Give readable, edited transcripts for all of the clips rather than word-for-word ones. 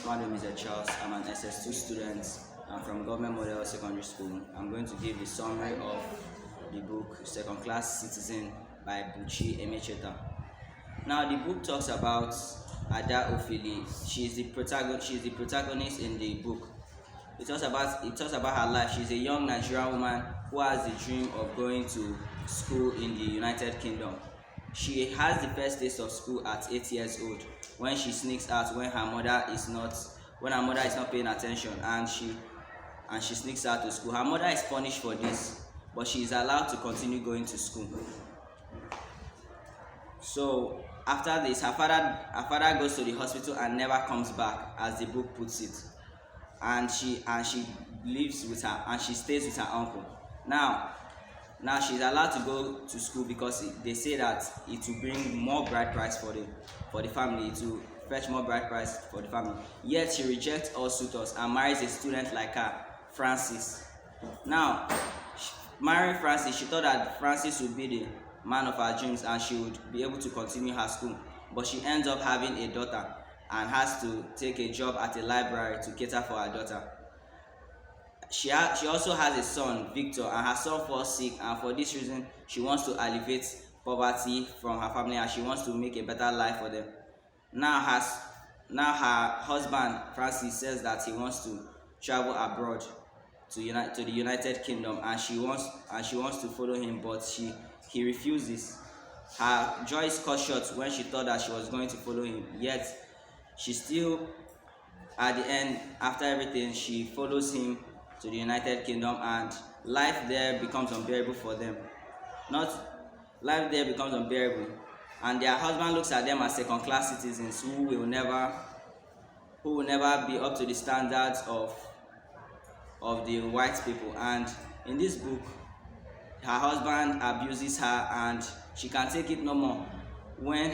My name is Charles. I'm an SS2 student. I'm from Government Model Secondary School. I'm going to give the summary of the book Second Class Citizen by Buchi Emecheta. Now, the book talks about Ada Ophili. She is the protagonist in the book. It talks about her life. She's a young Nigerian woman who has the dream of going to school in the United Kingdom. She has the first taste of school at 8 years old when she sneaks out when her mother is not paying attention, and she sneaks out to school. Her mother is punished for this, but she is allowed to continue going to school. So after this, her father goes to the hospital and never comes back, as the book puts it. And she lives with her, and she stays with her uncle. Now she's allowed to go to school because they say that it will bring more bride price for the family. It will fetch more bride price for the family. Yet she rejects all suitors and marries a student like her, Francis. Now, marrying Francis, she thought that Francis would be the man of her dreams and she would be able to continue her school. But she ends up having a daughter and has to take a job at a library to cater for her daughter. She also has a son, Victor, and her son falls sick, and for this reason she wants to alleviate poverty from her family and she wants to make a better life for them. Now her husband Francis says that he wants to travel abroad to the United Kingdom, and she wants to follow him, but he refuses. Her joy is cut short when she thought that she was going to follow him, yet she still, at the end, after everything, she follows him to the United Kingdom, and life there becomes unbearable for them. Life there becomes unbearable, and their husband looks at them as second-class citizens who will never be up to the standards of the white people. And in this book, her husband abuses her, and she can take it no more. When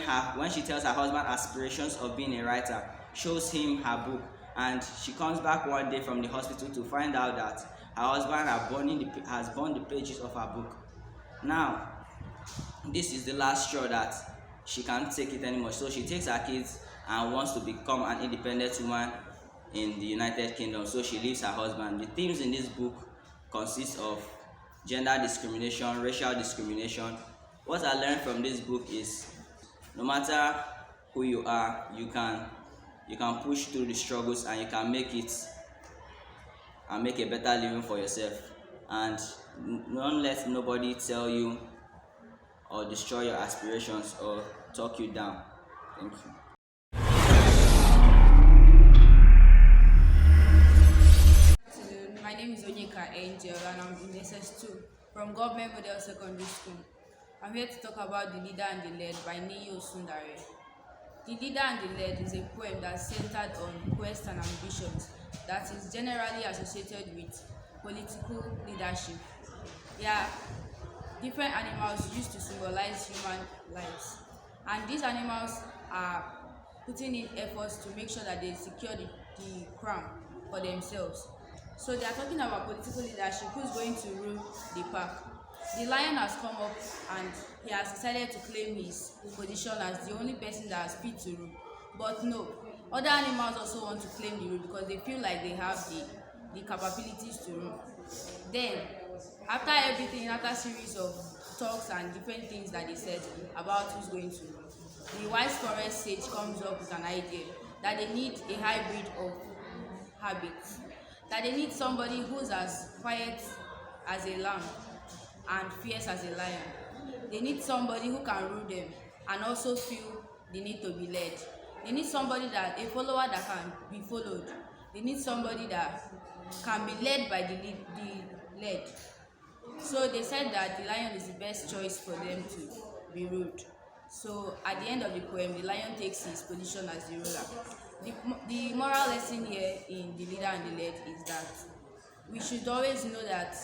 she tells her husband aspirations of being a writer, shows him her book, and she comes back one day from the hospital to find out that her husband has burned the pages of her book. Now, this is the last straw that she can't take it anymore. So she takes her kids and wants to become an independent woman in the United Kingdom. So she leaves her husband. The themes in this book consist of gender discrimination, racial discrimination. What I learned from this book is no matter who you are, you can push through the struggles and you can make it and make a better living for yourself. And don't let nobody tell you or destroy your aspirations or talk you down. Thank you. My name is Onyeka Angel and I'm in SS2 from Government Model Secondary School. I'm here to talk about The Leader and the Led by Niyo Sundare. The Leader and the Led is a poem that's centered on quest and ambitions that is generally associated with political leadership. Yeah, different animals used to symbolize human lives, and these animals are putting in efforts to make sure that they secure the crown for themselves. So they are talking about political leadership, who's going to rule the pack. The lion has come up and he has decided to claim his position as the only person that has fit to rule. But no, other animals also want to claim the rule because they feel like they have the capabilities to rule. Then, after a series of talks and different things that they said about who's going to rule, the wise forest sage comes up with an idea that they need a hybrid of habits, that they need somebody who's as quiet as a lamb and fierce as a lion. They need somebody who can rule them and also feel the need to be led. They need a follower that can be followed. They need somebody that can be led by the led. So they said that the lion is the best choice for them to be ruled. So at the end of the poem, the lion takes his position as the ruler. The moral lesson here in The Leader and the Led is that we should always know that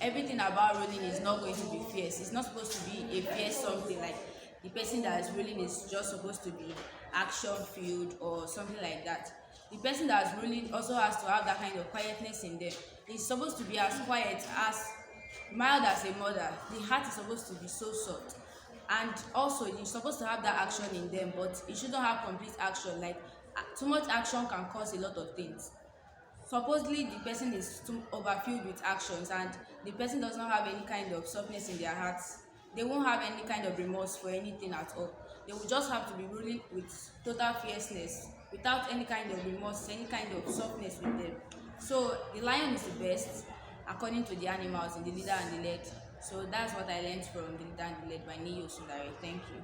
everything about ruling is not going to be fierce. It's not supposed to be a fierce something, like the person that is ruling is just supposed to be action-filled or something like that. The person that is ruling also has to have that kind of quietness in them. It's supposed to be as quiet, as mild as a mother. The heart is supposed to be so soft. And also, you're supposed to have that action in them, but it shouldn't have complete action. Like too much action can cause a lot of things. Supposedly the person is too overfilled with actions, and the person does not have any kind of softness in their hearts. They won't have any kind of remorse for anything at all. They will just have to be ruling with total fierceness, without any kind of remorse, any kind of softness with them. So the lion is the best according to the animals in the leader and the led. So that's what I learned from the leader and the led by Niyo Sundari. Thank you.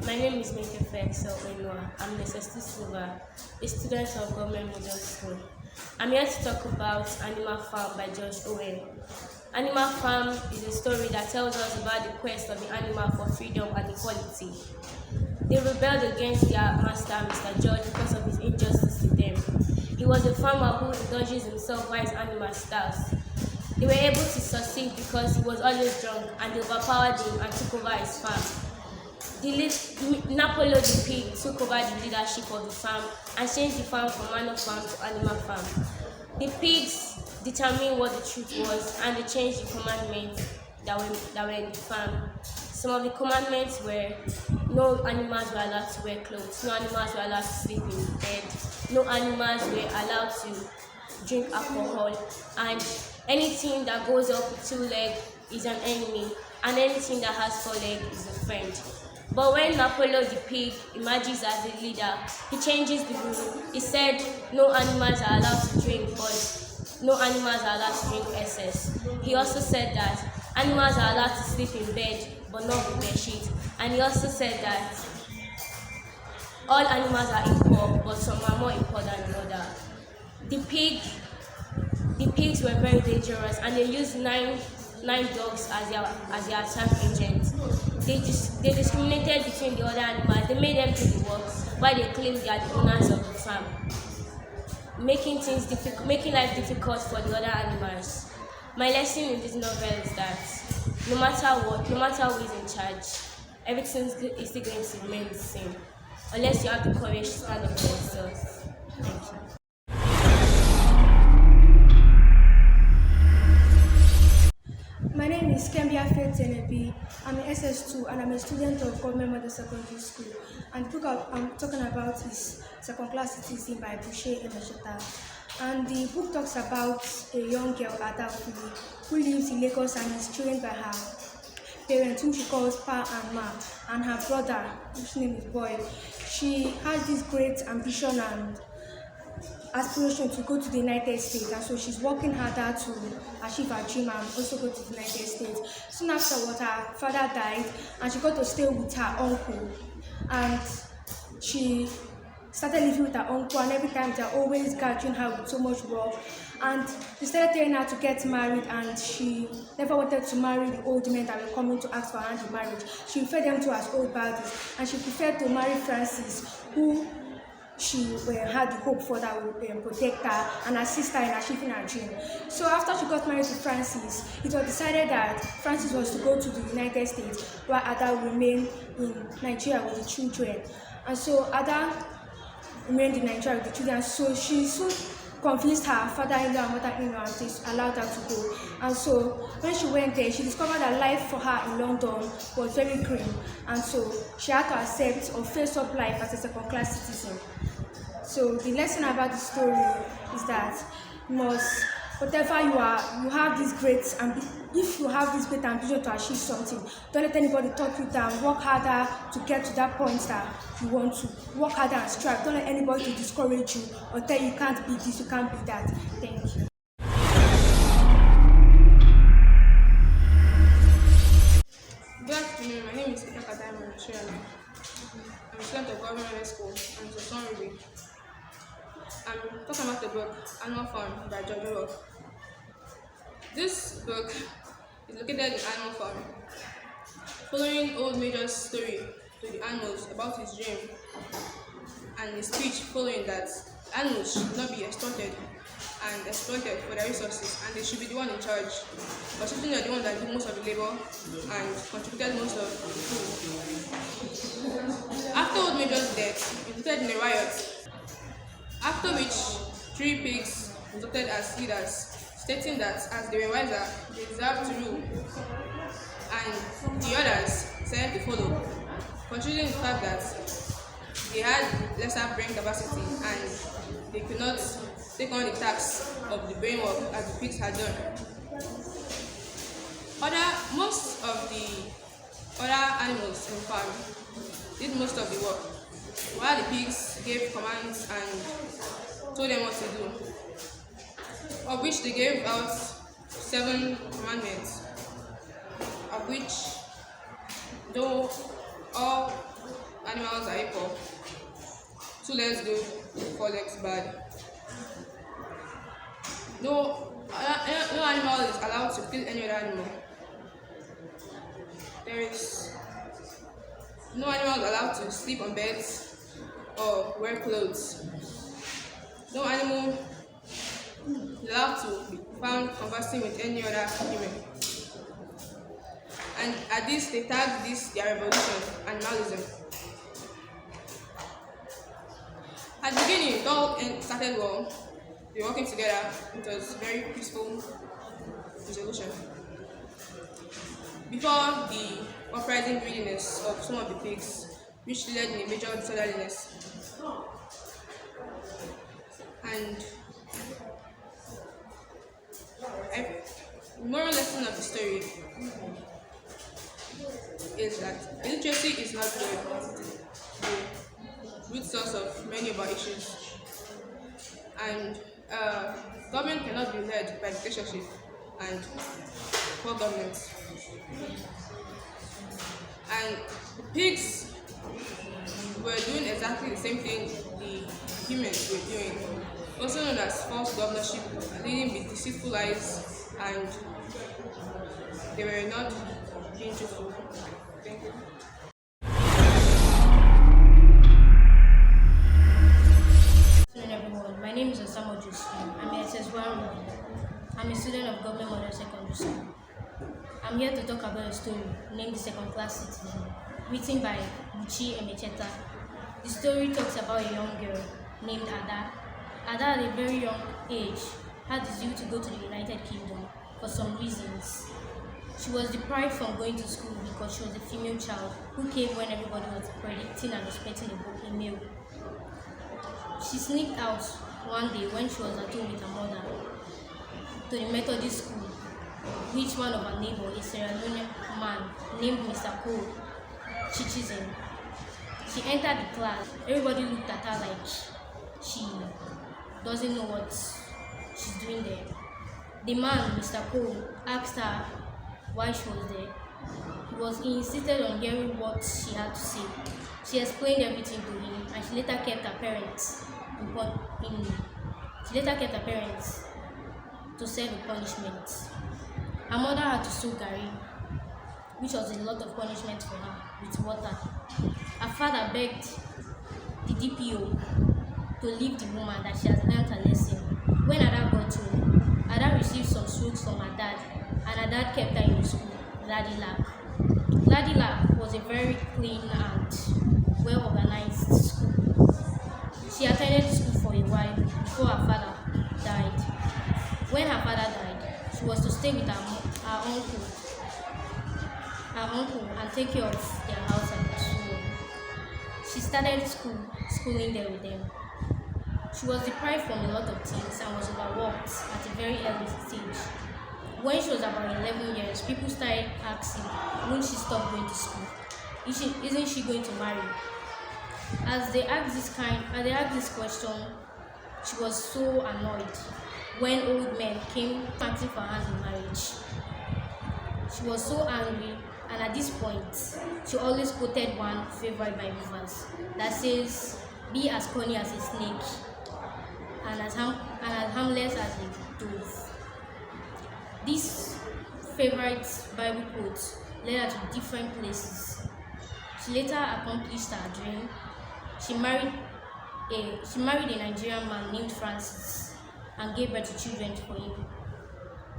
My name is Mekefe Excel Oinua. I'm the SS2 Silver, a student of Government Model School. I'm here to talk about Animal Farm by George Owen. Animal Farm is a story that tells us about the quest of the animal for freedom and equality. They rebelled against their master, Mr. George, because of his injustice to them. He was a farmer who indulges himself while his animals starved. They were able to succeed because he was always drunk, and they overpowered him and took over his farm. Napolo the pig took over the leadership of the farm and changed the farm from manor farm to animal farm. The pigs determined what the truth was, and they changed the commandments that were in the farm. Some of the commandments were: no animals were allowed to wear clothes, no animals were allowed to sleep in bed, no animals were allowed to drink alcohol, and anything that goes up with 2 legs is an enemy, and anything that has 4 legs is a friend. But when Napolo the pig emerges as a leader, he changes the rule. He said no animals are allowed to drink, but no animals are allowed to drink excess. He also said that animals are allowed to sleep in bed, but not with bed sheet. And he also said that all animals are equal, but some are more equal than the other. The pigs were very dangerous, and they used nine dogs as their attack agents. They discriminated between the other animals. They made them do the work while they claimed they are the owners of the farm, making life difficult for the other animals. My lesson in this novel is that no matter who is in charge, everything is still going to remain the same, unless you have the courage to stand up for yourself. Thank you. My name is Kembia Faith Zenebi. I'm an SS2 and I'm a student of Government Model Secondary School. And the book I'm talking about is Second Class Citizen by Boucher Emesheta. And the book talks about a young girl, Ada, who lives in Lagos and is trained by her parents, whom she calls Pa and Ma, and her brother, whose name is Boy. She has this great ambition and aspiration to go to the United States, and so she's working harder to achieve her dream and also go to the United States. Soon afterwards, her father died, and she got to stay with her uncle, and she started living with her uncle, and every time they're always gathering her with so much work, and they started telling her to get married, and she never wanted to marry the old men that were coming to ask for her hand in marriage. She referred them to as old bodies, and she preferred to marry Francis, who she had the hope for, that would protect her and assist her in achieving her dream. So after she got married to Francis, it was decided that Francis was to go to the United States, while Ada would remain in Nigeria with the children. And so Ada remained in Nigeria with the children. So she soon convinced her father-in-law and mother-in-law, and they allowed her to go. And so when she went there, she discovered that life for her in London was very grim, and so she had to accept or face up life as a second-class citizen. So the lesson about the story is that whatever you are, you have this great if you have this great ambition to achieve something, don't let anybody talk you down. Work harder to get to that point that you want to. Work harder and strive. Don't let anybody to discourage you or tell you can't be this, you can't be that. Thank you. Good afternoon, my name is Akadai Manashirana. I'm a student of Government School and it's a song review. I'm talking about the book Animal Farm by George Orwell. This book is located in Animal Farm, following Old Major's story to the animals about his dream and his speech following that animals should not be extorted and exploited for their resources, and they should be the one in charge, considering they're the one that did most of the labor and contributed most of the food. After Old Major's death, it resulted in a riot, after which 3 pigs resulted as leaders, stating that as they were wiser, they deserved to rule, and the others said to follow, considering the fact that they had lesser brain capacity and they could not take on the task of the brain work as the pigs had done. Most of the other animals in the farm did most of the work, while the pigs gave commands and told them what to do, of which they gave out 7 commandments, of which, though all animals are equal, 2 legs good, 4 legs bad. No animal is allowed to kill any other animal. There is no animal is allowed to sleep on beds or wear clothes. No animal is allowed to be found conversing with any other human. And at this, they tagged this their revolution, animalism. At the beginning, it all started well. They were working together. It was very peaceful resolution. Before the uprising greediness of some of the pigs, which led in a major disorderliness. And the moral lesson of the story is that illiteracy is not the root source of many of our issues. And government cannot be led by dictatorship and poor government. And the pigs were doing exactly the same thing the humans were doing, also known as false governorship, leading with deceitful lies, and they were not being truthful. Thank you. Good afternoon, everyone. My name is Asaba. I'm a SS1. I'm a student of Government Model Secondary School. I'm here to talk about a story named The Second Class Citizen, written by Buchi Emecheta. The story talks about a young girl named Ada. Ada, at a very young age, had the zeal to go to the United Kingdom for some reasons. She was deprived from going to school because she was a female child who came when everybody was predicting and expecting a male. She sneaked out one day when she was at home with her mother to the Methodist school, which one of her neighbors, a Sierra Leone man named Mr. Cole, teaches him. She entered the class. Everybody looked at her like she doesn't know what she's doing there. The man, Mr. Cole, asked her why she was there. He insisted on hearing what she had to say. She explained everything to him, and she later kept her parents to serve a punishment. Her mother had to soak Gary, which was a lot of punishment for her, with water. Her father begged the DPO to leave the woman that she has learned her lesson. When Ada got home, Ada received some strokes from her dad, and her dad kept her in the school, Ladila. Ladila was a very clean and well-organized school. She attended school for a while before her father died. When her father died, she was to stay with her uncle and take care of their house and so on. She started schooling there with them. She was deprived from a lot of things and was overworked at a very early stage. When she was about 11 years, people started asking, won't she stop going to school? Isn't she going to marry? As they asked this question, she was so annoyed when old men came asking for her in marriage. She was so angry, and at this point, she always quoted one favorite Bible verse that says, "Be as cunning as a snake, and as harmless as a dove." This favorite Bible quote led her to different places. She later accomplished her dream. She married a Nigerian man named Francis and gave birth to children for him.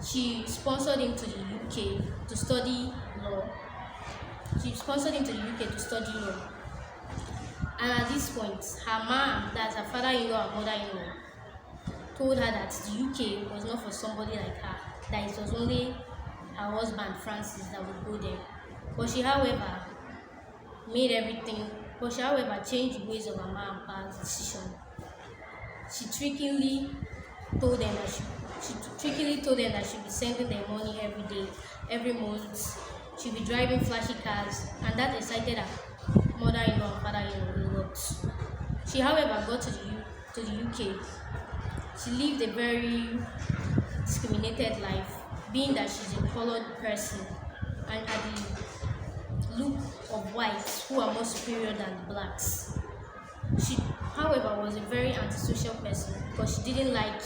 She sponsored him to the UK to study law. And at this point, her mom, that's her father-in-law and mother-in-law, told her that the UK was not for somebody like her, that it was only her husband Francis that would go there. But she, however, made everything, but she, however, changed the ways of her ma and pa's decision. She trickily told them that she'd be sending them money every day, every month. She'd be driving flashy cars, and that excited her mother-in-law and father-in-law a lot. She, however, got to the UK. She lived a very discriminated life, being that she's a colored person and had the look of whites who are more superior than the blacks. She, however, was a very antisocial person because she didn't like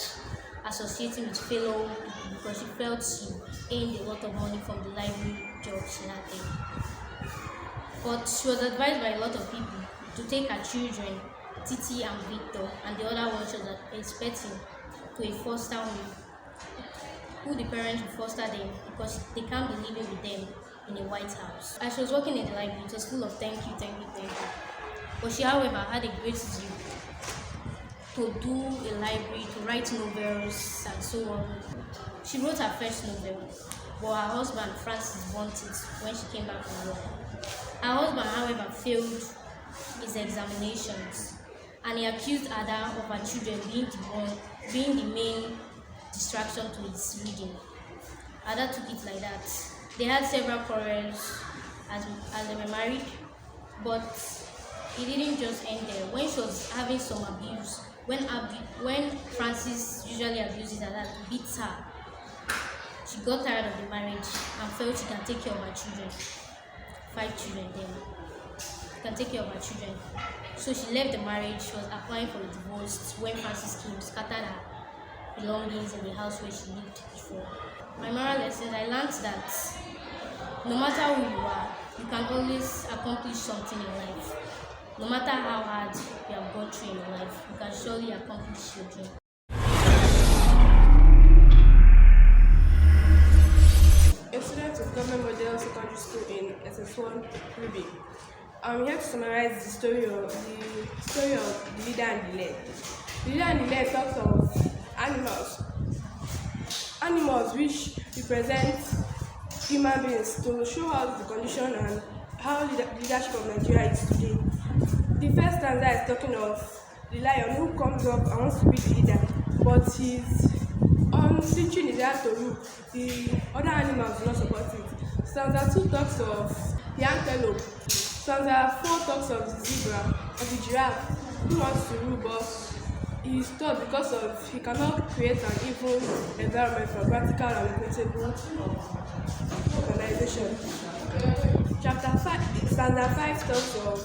associating with fellow people because she felt she earned a lot of money from the library job she had there. But she was advised by a lot of people to take her children, Titi and Victor, and the other one she was expecting, to a foster home, who the parents will foster them because they can't be living with them in a white house. As she was working in the library, it was full of thank you, thank you, thank you. But she, however, had a great zeal to do a library, to write novels, and so on. She wrote her first novel, but her husband Francis burnt it when she came back from work. Her husband, however, failed his examinations, and he accused Ada of her children being the main distraction to his reading. Ada took it like that. They had several quarrels as they were married, but it didn't just end there. When she was having some abuse, when Francis usually abuses Ada, beats her, she got tired of the marriage and felt she can take care of her children. 5 children then. She can take care of her children. So she left the marriage. She was applying for a divorce when Francis came, scattered her belongings in the house where she lived before. My moral lessons, I learned that no matter who you are, you can always accomplish something in life. No matter how hard you have gone through in your life, you can surely accomplish your dream. A student of Government Model Secondary School in SS1 Ruby. I'm here to summarize the story of the leader and the led. The leader and the led talks of animals which represent human beings to show us the condition and how the leadership of Nigeria is today. The first stanza is talking of the lion who comes up and wants to be the leader, but he's on switching his head to rule. The other animals do not support it. Stanza 2 talks of the antelope. Stanza 4 talks of the zebra, of the giraffe, who wants to rule, but he is stopped because of he cannot create an evil environment for practical and equitable organization. Stanza 5 talks of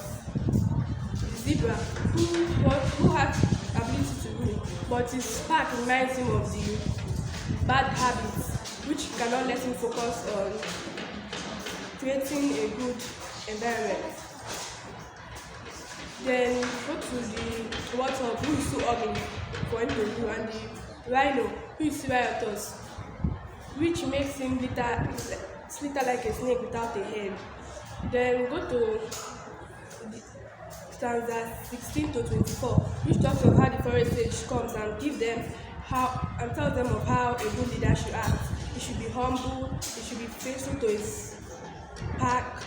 the zebra, who has ability to rule, but his spark reminds him of the bad habits, which cannot let him focus on creating a good environment. Then go to the warthog, who is too ugly for him to do, and the rhino, who is riotous, which makes him slither like a snake without a head. Then go to stanza 16 to 24, which talks of how the forest sage comes and tells them of how a good leader should act. He should be humble, he should be faithful to his pack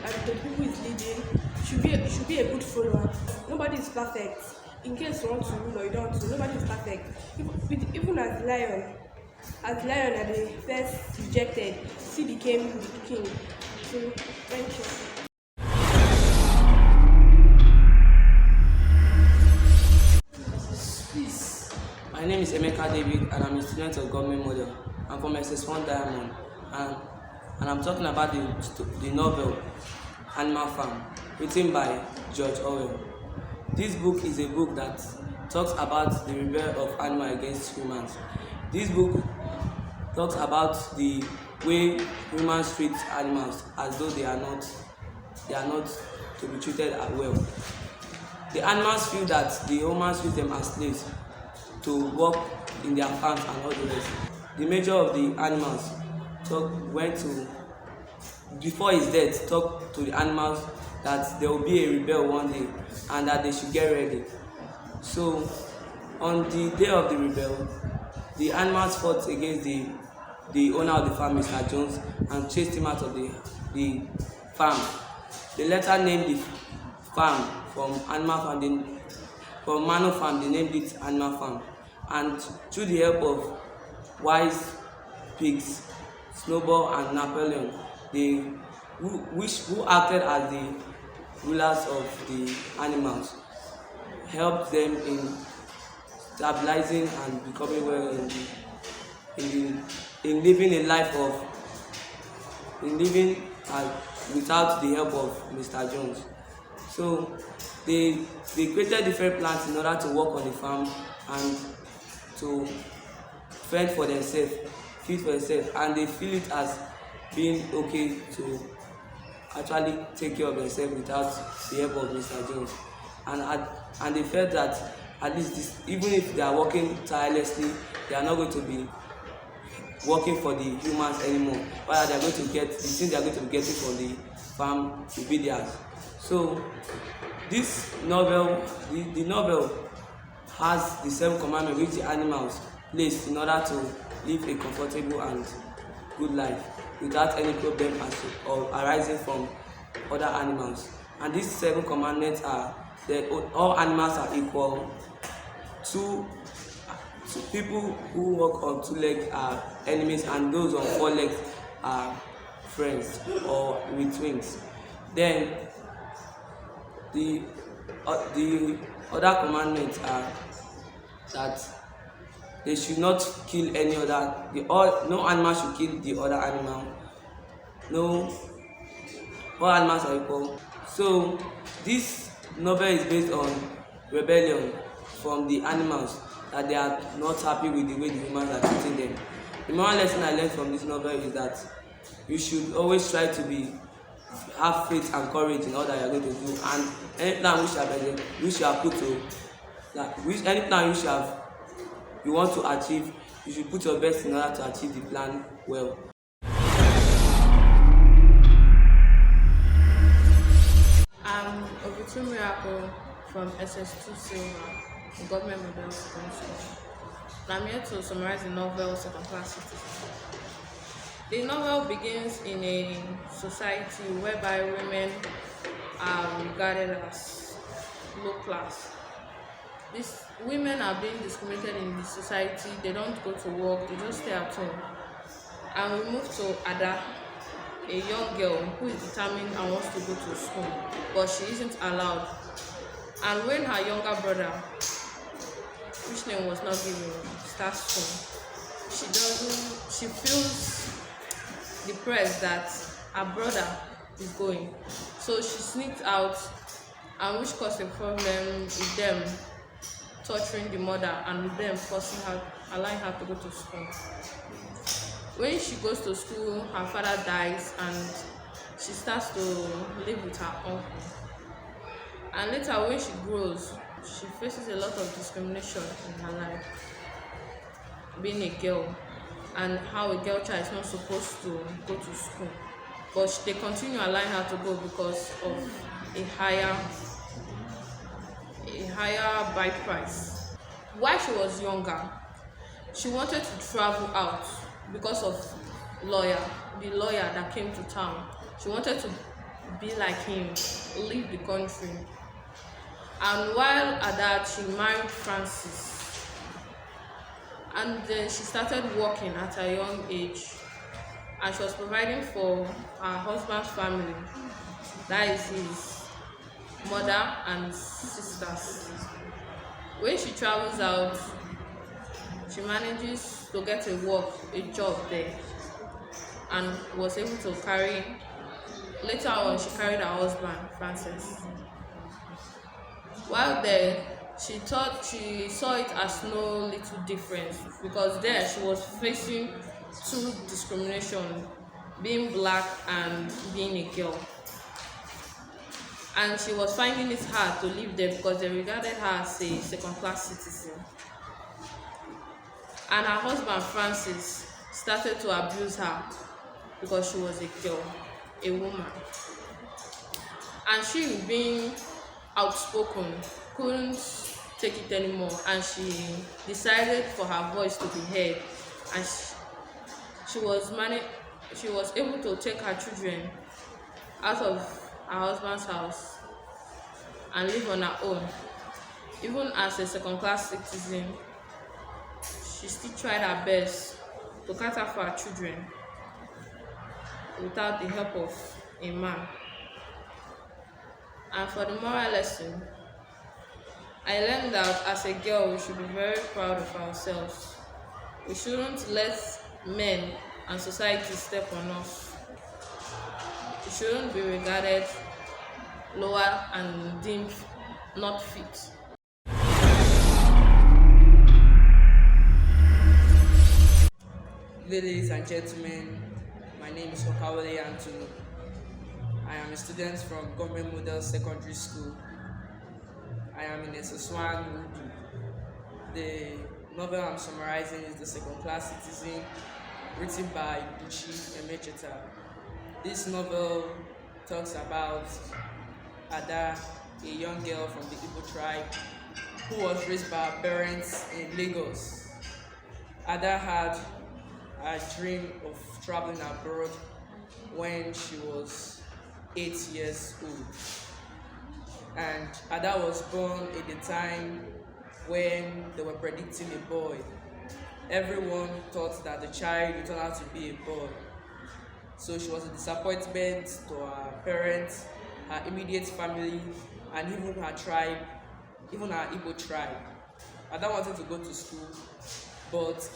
and to the people he's leading. He should be a good follower. Nobody is perfect. In case you want to rule or you don't want to, nobody is perfect. Even as lion at the first rejected, he became the king. So thank you. My name is Emeka David and I'm a student of Government Model. I'm from SS1 Diamond and I'm talking about the novel Animal Farm, written by George Orwell. This book is a book that talks about the rebellion of animals against humans. This book talks about the way humans treat animals as though they are not to be treated well. The animals feel that the humans treat them as slaves to work in their farms and all the rest. The major of the animals before his death, talked to the animals that there will be a rebel one day and that they should get ready. So On the day of the rebel, the animals fought against the owner of the farm, Mr. Jones, and chased him out of the farm. They later named the farm from animal farm. From Mano farm, they named it Animal Farm. And through the help of wise pigs, Snowball and Napoleon, who acted as the rulers of the animals, helped them in stabilizing and becoming well in living a life of without the help of Mr. Jones. So they created different plans in order to work on the farm and to fend for themselves, feed for themselves, and they feel it as being okay to actually take care of themselves without the help of Mr. Jones. And they felt that at least even if they are working tirelessly, they are not going to be working for the humans anymore. But they are going to get the things they are going to be getting from the farm will be theirs. So this novel, the novel has the 7 commandments which the animals placed in order to live a comfortable and good life without any problem or arising from other animals. And these 7 commandments are that all animals are equal. Two people who walk on 2 legs are enemies, and those on 4 legs are friends or with wings. Then the other commandments are that they should not kill any other. No animal should kill the other animal. No, all animals are equal. So this novel is based on rebellion from the animals, that they are not happy with the way the humans are treating them. The moral lesson I learned from this novel is that you should always try to have faith and courage in all that you are going to do, and any plan which you have put to any plan you want to achieve, you should put your best in order to achieve the plan well. I'm Obitu Miracle from SS2 Silver, Government Model Secondary School. And I'm here to summarize the novel Second Class Citizen. The novel begins in a society whereby women are regarded as low class. These women are being discriminated in the society. They don't go to work, they just stay at home. And we move to Ada, a young girl who is determined and wants to go to school, but she isn't allowed. And when her younger brother, which name was not given, starts school, she feels depressed that her brother is going. So she sneaks out, and which caused a problem with them torturing the mother and with them forcing her, allowing her to go to school. When she goes to school, her father dies and she starts to live with her uncle. And later when she grows, she faces a lot of discrimination in her life, being a girl, and how a girl child is not supposed to go to school. But they continue allowing her to go because of a higher buy price. While she was younger, she wanted to travel out because of the lawyer that came to town. She wanted to be like him, leave the country. And while at that, she married Francis. And then she started working at a young age. And she was providing for her husband's family. That is his mother and sisters. When she travels out, she manages to get a job there, and was able to carry. Later on, she carried her husband, Francis. While there, she saw it as no little difference, because there she was facing 2 discrimination, being black and being a girl. And she was finding it hard to live there because they regarded her as a second-class citizen. And her husband, Francis, started to abuse her because she was a girl, a woman. And she, being outspoken, couldn't take it anymore, and she decided for her voice to be heard, and she was she was able to take her children out of her husband's house and live on her own. Even as a second class citizen, she still tried her best to cater for her children without the help of a man. And for the moral lesson, I learned that as a girl, we should be very proud of ourselves. We shouldn't let men and society step on us. We shouldn't be regarded lower and deemed not fit. Ladies and gentlemen, my name is Okawale Anthony. I am a student from Government Model Secondary School. I am in SS1 Urdu. The novel I'm summarizing is The Second Class Citizen, written by Buchi Emecheta. This novel talks about Ada, a young girl from the Igbo tribe who was raised by her parents in Lagos. Ada had a dream of traveling abroad when she was 8 years old. And Ada was born at the time when they were predicting a boy. Everyone thought that the child would turn out to be a boy. So she was a disappointment to her parents, her immediate family, and even her tribe, even her Igbo tribe. Ada wanted to go to school, but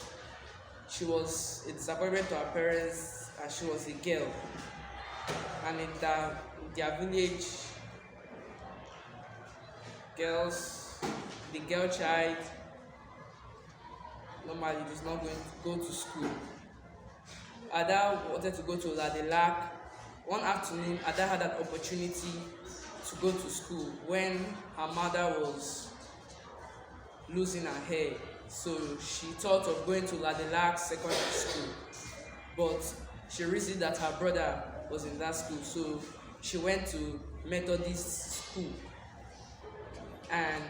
she was a disappointment to her parents as she was a girl. And in their village, the girl child normally is not going to go to school. Ada wanted to go to Ladelac. One afternoon, Ada had an opportunity to go to school when her mother was losing her hair. So she thought of going to Ladelac Secondary School, but she reasoned that her brother was in that school, so she went to Methodist school. And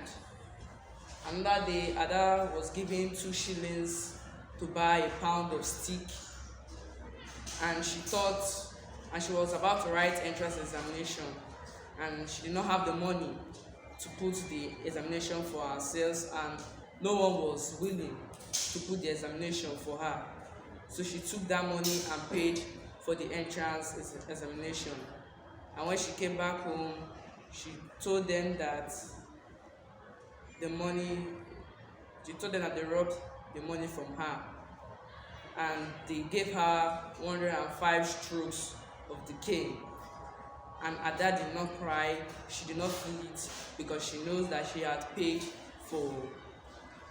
another day, Ada was given 2 shillings to buy a pound of stick, and she was about to write entrance examination, and she did not have the money to put the examination for herself, and no one was willing to put the examination for her. So she took that money and paid for the entrance examination. And when she came back home, she told them that they robbed the money from her, and they gave her 105 strokes of the cane. And Ada did not cry, she did not feel it, because she knows that she had paid for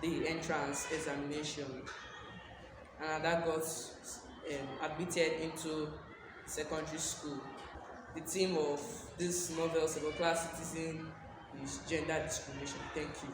the entrance examination. And Ada got admitted into secondary school. The theme of this novel, Second Class Citizen, is gender discrimination. Thank you.